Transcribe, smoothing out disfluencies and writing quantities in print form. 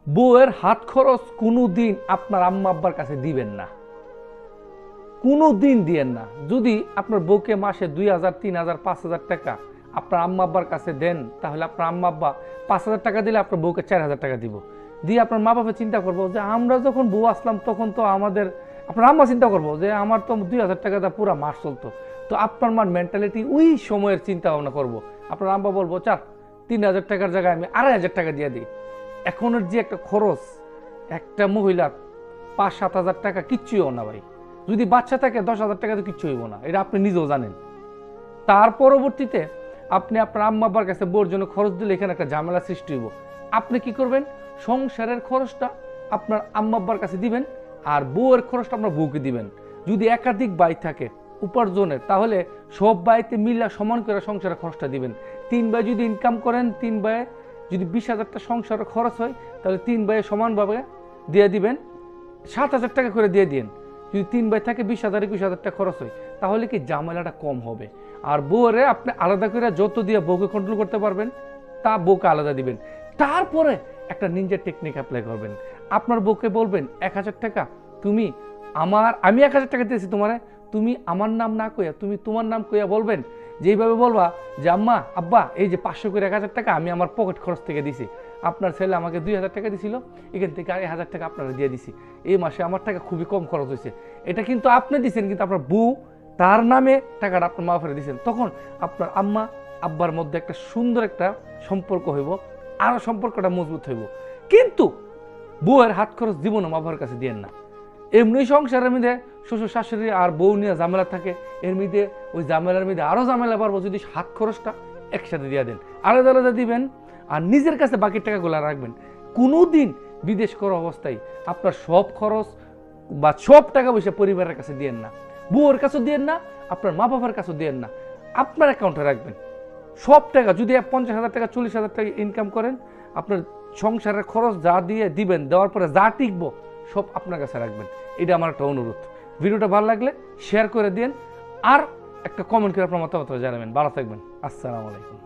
বউয়ের হাত খরচ কোনোদিন আপনার আম্মা আব্বার কাছে দিবেন না, কোনো দিন দিয়েন না। যদি আপনার বউকে মাসে 2000, 3000, 5000 টাকা আপনার আম্মা আব্বার কাছে দেন, তাহলে আপনার আম্মা আব্বা 5000 টাকা দিলে আপনার বউকে 4000 টাকা দিব। দিয়ে আপনার মা বাবা চিন্তা করবো যে আমরা যখন বউ আসলাম তখন তো আমাদের, আপনার আম্মা চিন্তা করবো যে আমার তো 2000 টাকা দিয়ে পুরো মাস চলতো। তো আপনার মার মেন্টালিটি ওই সময়ের চিন্তা ভাবনা করবো। আপনার আম্মা বলবো 3000 টাকার জায়গায় আমি 2500 টাকা দিয়ে দিই। এখনের যে একটা খরচ, একটা মহিলার 5-7 হাজার টাকা কিচ্ছুই না ভাই। যদি বাচ্চা থাকে 10,000 টাকা তো কিচ্ছু হইব না, এটা আপনি নিজেও জানেন। তার পরবর্তীতে আপনি আপনার আম্মা আব্বার কাছে বউর জন্য খরচ দিলে এখানে একটা ঝামেলা সৃষ্টি হইব। আপনি কি করবেন? সংসারের খরচটা আপনার আম্মা আব্বার কাছে দিবেন, আর বউয়ের খরচটা আপনার বউকে দিবেন। যদি একাধিক ভাই থাকে উপার্জনের, তাহলে সব ভাইতে মিলা সমান করে সংসারের খরচটা দিবেন। 3 ভাই যদি ইনকাম করেন, 3 ভাই যদি 20,000 টাকা সংসারের খরচ হয়, তাহলে 3 ভাইয়ে সমানভাবে দিয়ে দিবেন, 7,000 টাকা করে দিয়ে দিন। যদি 3 ভাই থাকে 20,000, 21,000 টাকা খরচ হয়, তাহলে কি ঝামেলাটা কম হবে। আর বউরে আপনি আলাদা করে যত দিয়ে বউকে কন্ট্রোল করতে পারবেন, তা বউকে আলাদা দিবেন। তারপরে একটা নিনজা টেকনিক অ্যাপ্লাই করবেন। আপনার বউকে বলবেন 1000 টাকা তুমি আমি 1000 টাকা দিয়েছি তোমারে, তুমি আমার নাম না কইয়া তুমি তোমার নাম কইয়া বলবেন। যেইভাবে বলবা যে আম্মা আব্বা এই যে 500 করে 1000 টাকা আমি আমার পকেট খরচ থেকে দিছি, আপনার ছেলে আমাকে 2000 টাকা দিছিল, এখান থেকে 1000 টাকা আপনারা দিয়ে দিছি, এই মাসে আমার টাকা খুবই কম খরচ হয়েছে। এটা কিন্তু আপনি দিচ্ছেন, কিন্তু আপনার বউ তার নামে টাকাটা আপনার মা ফেরে দিচ্ছেন। তখন আপনার আম্মা আব্বার মধ্যে একটা সুন্দর একটা সম্পর্ক হইব, আরও সম্পর্কটা মজবুত হইব। কিন্তু বউয়ের হাত খরচ দিব না, মা বাবার কাছে দিয়েন না। এমনি সংসারের মধ্যে শ্বশুর শাশুড়ি আর বউ নিয়ে ঝামেলা থাকে, এর মধ্যে ওই ঝামেলার মধ্যে আরও ঝামেলা পারবো। যদি হাত খরচটা একসাথে দিয়ে দেন, আলাদা আলাদা দিবেন, আর নিজের কাছে বাকি টাকাগুলো রাখবেন। কোনো দিন বিদেশ করা অবস্থায় আপনার সব খরচ বা সব টাকা পয়সা পরিবারের কাছে দিয়েন না, বউয়ের কাছেও দিয়েন না, আপনার মা বাবার কাছেও দিয়েন না, আপনার অ্যাকাউন্টে রাখবেন সব টাকা। যদি 50,000 টাকা 40,000 টাকা ইনকাম করেন, আপনার সংসারের খরচ যা দিয়ে দিবেন, দেওয়ার পরে যা টিকবো সব আপনার কাছে রাখবেন। এটা আমার একটা অনুরোধ। ভিডিওটা ভালো লাগলে শেয়ার করে দিন, আর একটা কমেন্ট করে আপনার মতামত জানাবেন। ভালো থাকবেন। আসসালামু আলাইকুম।